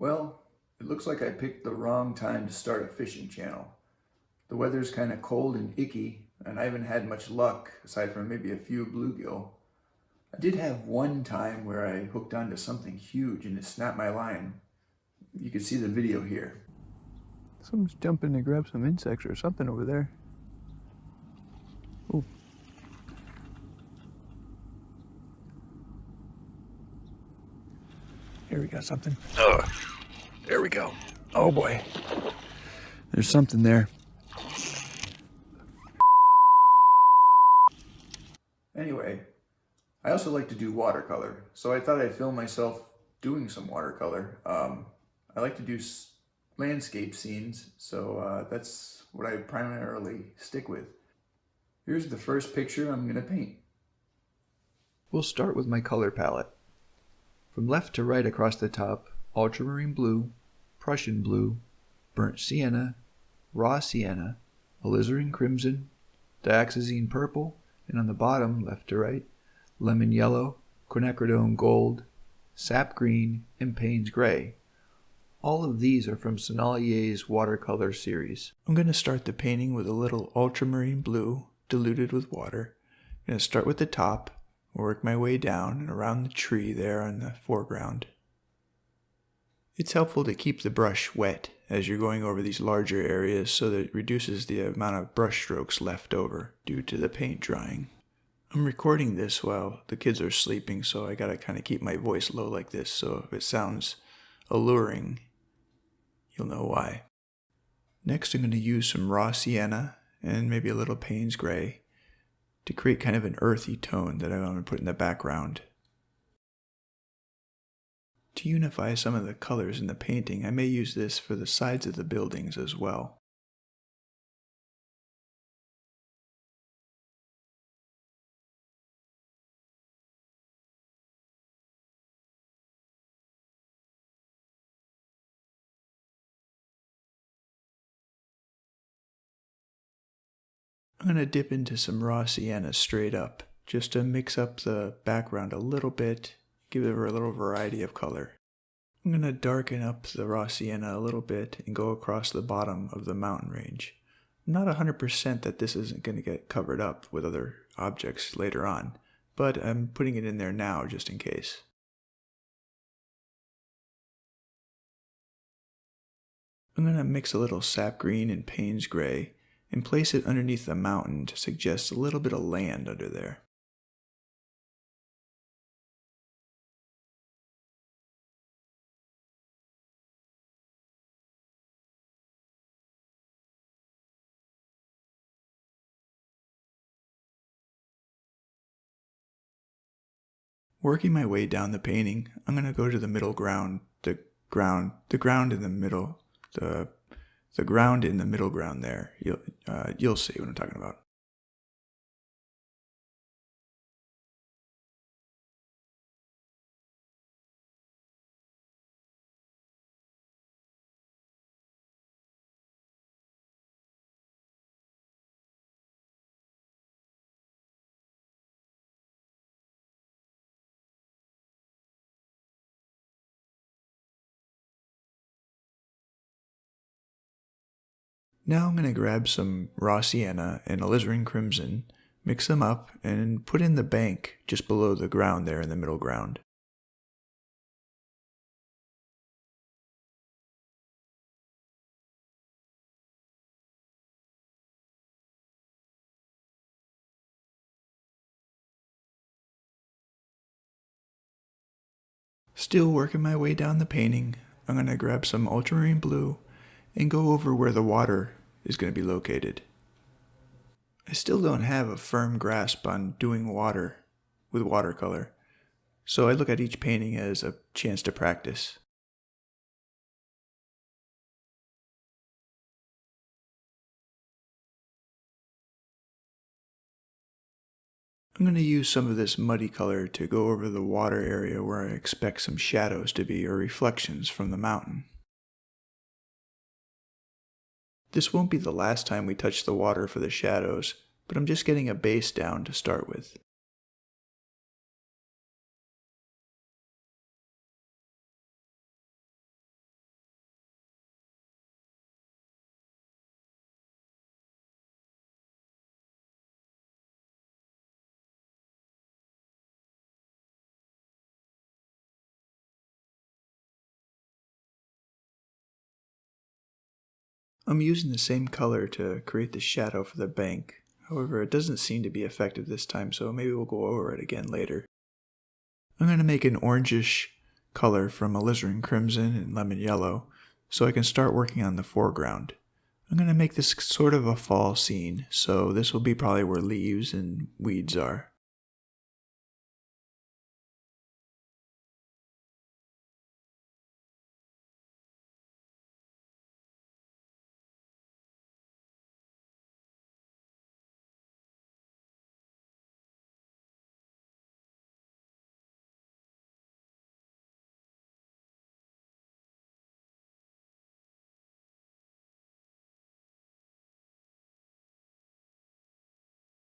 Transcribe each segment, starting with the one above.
Well, it looks like I picked the wrong time to start a fishing channel. The weather's kind of cold and icky, and I haven't had much luck aside from maybe a few bluegill. I did have one time where I hooked onto something huge and it snapped my line. You can see the video here. Someone's jumping to grab some insects or something over there. Ooh. Here we got something. Ugh. There we go. Oh boy. There's something there. Anyway, I also like to do watercolor, so I thought I'd film myself doing some watercolor. I like to do landscape scenes, so that's what I primarily stick with. Here's the first picture I'm going to paint. We'll start with my color palette. From left to right across the top, ultramarine blue, Prussian blue, burnt sienna, raw sienna, alizarin crimson, dioxazine purple, and on the bottom, left to right, lemon yellow, quinacridone gold, sap green, and Payne's gray. All of these are from Sennelier's watercolor series. I'm going to start the painting with a little ultramarine blue diluted with water. I'm going to start with the top, work my way down and around the tree there in the foreground. It's helpful to keep the brush wet as you're going over these larger areas so that it reduces the amount of brush strokes left over due to the paint drying. I'm recording this while the kids are sleeping, so I gotta kind of keep my voice low like this, so if it sounds alluring, you'll know why. Next I'm going to use some raw sienna and maybe a little Payne's gray to create kind of an earthy tone that I'm going to put in the background. To unify some of the colors in the painting, I may use this for the sides of the buildings as well. I'm going to dip into some raw sienna straight up, just to mix up the background a little bit, give it a little variety of color. I'm going to darken up the raw sienna a little bit and go across the bottom of the mountain range. I'm not 100% that this isn't going to get covered up with other objects later on, but I'm putting it in there now just in case. I'm going to mix a little sap green and Payne's gray and place it underneath the mountain to suggest a little bit of land under there. Working my way down the painting, I'm going to go to the middle ground, the ground in the middle, the ground in the middle ground there. You'll see what I'm talking about. Now I'm going to grab some raw sienna and alizarin crimson, mix them up, and put in the bank just below the ground there in the middle ground. Still working my way down the painting, I'm going to grab some ultramarine blue and go over where the water is going to be located. I still don't have a firm grasp on doing water with watercolor, so I look at each painting as a chance to practice. I'm going to use some of this muddy color to go over the water area where I expect some shadows to be or reflections from the mountain. This won't be the last time we touch the water for the shadows, but I'm just getting a base down to start with. I'm using the same color to create the shadow for the bank. However, it doesn't seem to be effective this time, so maybe we'll go over it again later. I'm going to make an orangish color from alizarin crimson and lemon yellow, so I can start working on the foreground. I'm going to make this sort of a fall scene, so this will be probably where leaves and weeds are.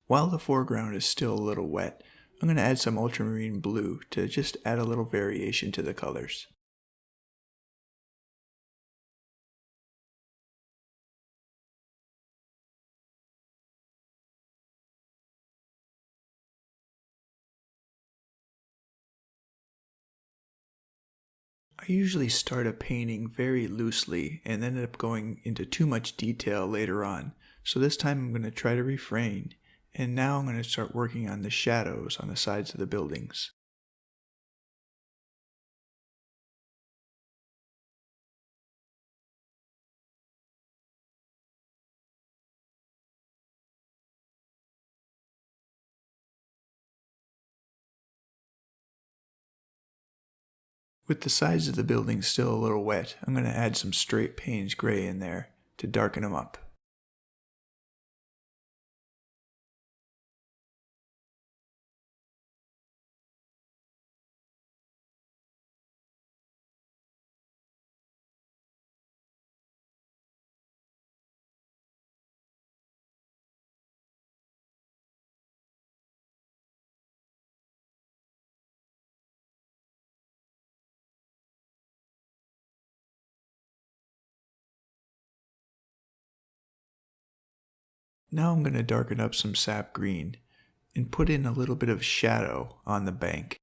While the foreground is still a little wet, I'm going to add some ultramarine blue to just add a little variation to the colors. I usually start a painting very loosely and end up going into too much detail later on, so this time I'm going to try to refrain, and now I'm going to start working on the shadows on the sides of the buildings. With the sides of the buildings still a little wet, I'm going to add some straight Payne's gray in there to darken them up. Now I'm going to darken up some sap green and put in a little bit of shadow on the bank.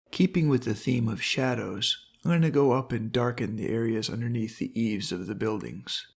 Keeping with the theme of shadows, I'm going to go up and darken the areas underneath the eaves of the buildings.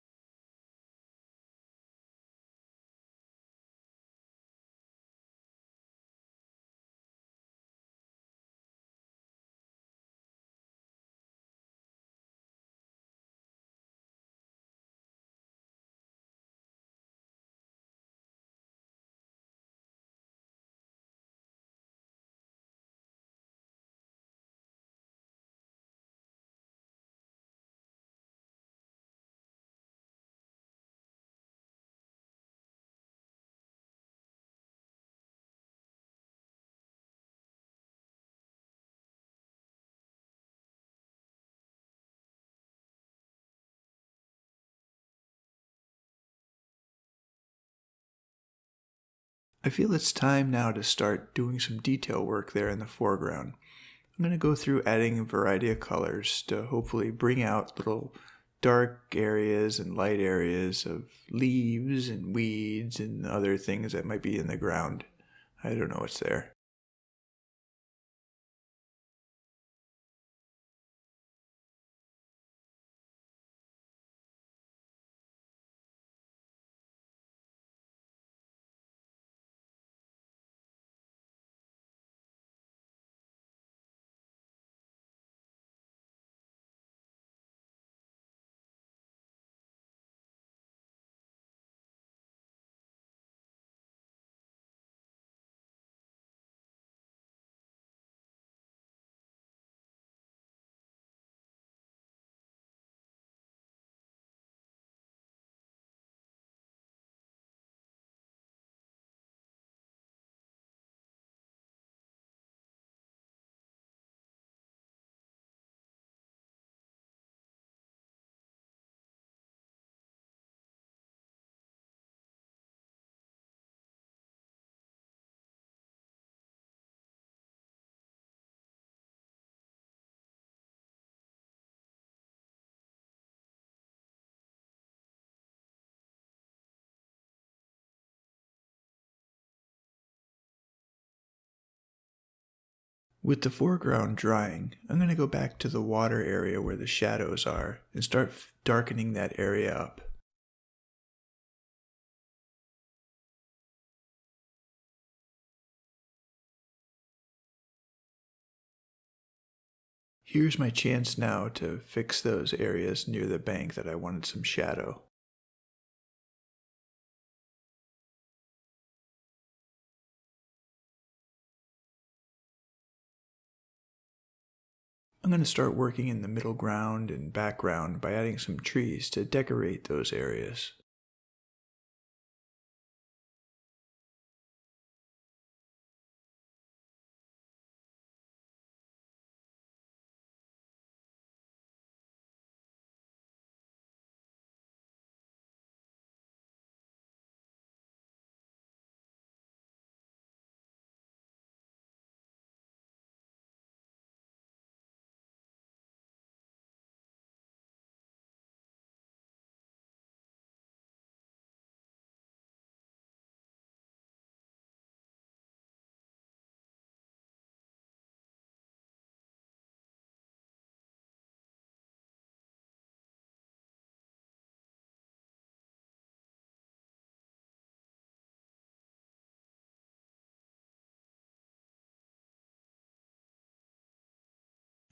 I feel it's time now to start doing some detail work there in the foreground. I'm going to go through adding a variety of colors to hopefully bring out little dark areas and light areas of leaves and weeds and other things that might be in the ground. I don't know what's there. With the foreground drying, I'm going to go back to the water area where the shadows are and start darkening that area up. Here's my chance now to fix those areas near the bank that I wanted some shadow. I'm going to start working in the middle ground and background by adding some trees to decorate those areas.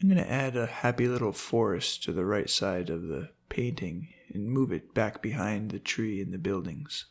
I'm going to add a happy little forest to the right side of the painting and move it back behind the tree and the buildings.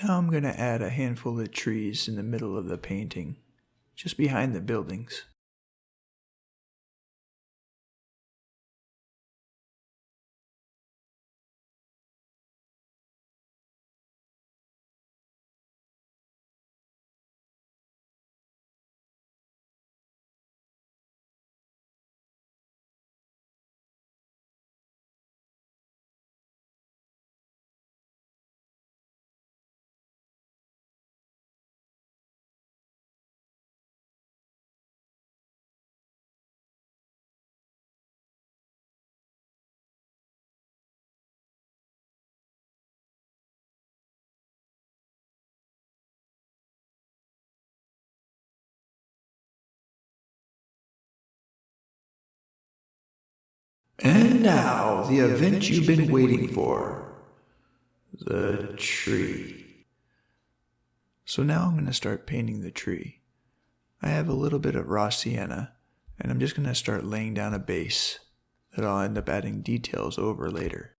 Now I'm going to add a handful of trees in the middle of the painting, just behind the buildings. And now, the event you've been waiting for. The tree. So now I'm going to start painting the tree. I have a little bit of raw sienna, and I'm just going to start laying down a base that I'll end up adding details over later.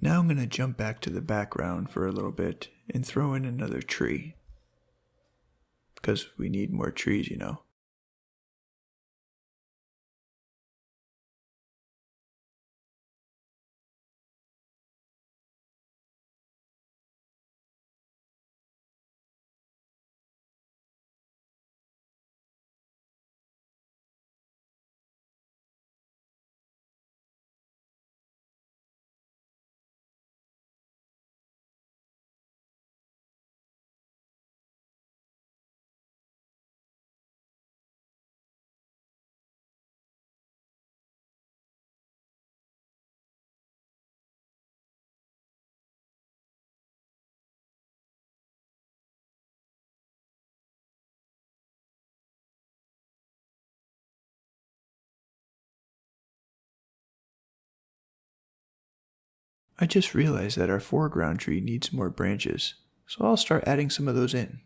Now I'm going to jump back to the background for a little bit and throw in another tree. Because we need more trees, you know. I just realized that our foreground tree needs more branches, so I'll start adding some of those in.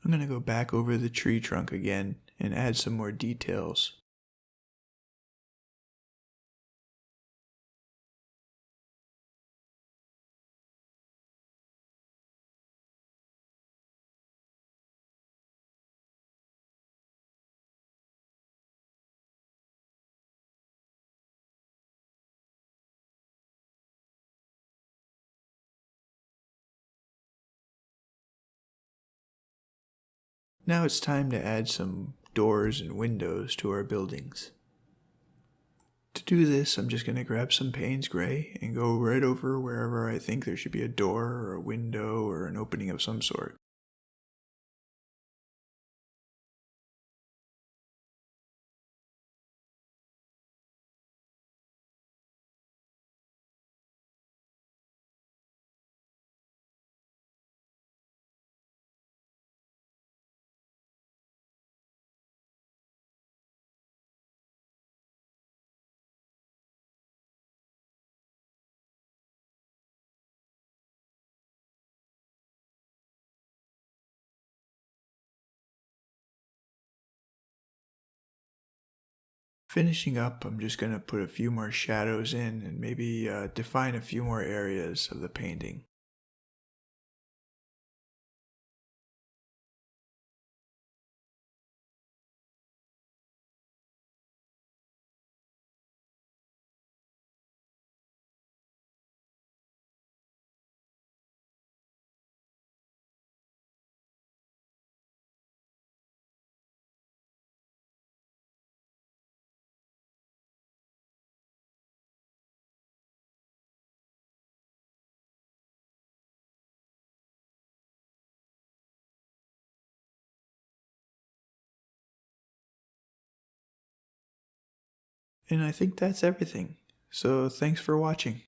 I'm going to go back over the tree trunk again and add some more details. Now it's time to add some doors and windows to our buildings. To do this, I'm just going to grab some Payne's Gray and go right over wherever I think there should be a door or a window or an opening of some sort. Finishing up, I'm just going to put a few more shadows in and maybe define a few more areas of the painting. And I think that's everything. So thanks for watching.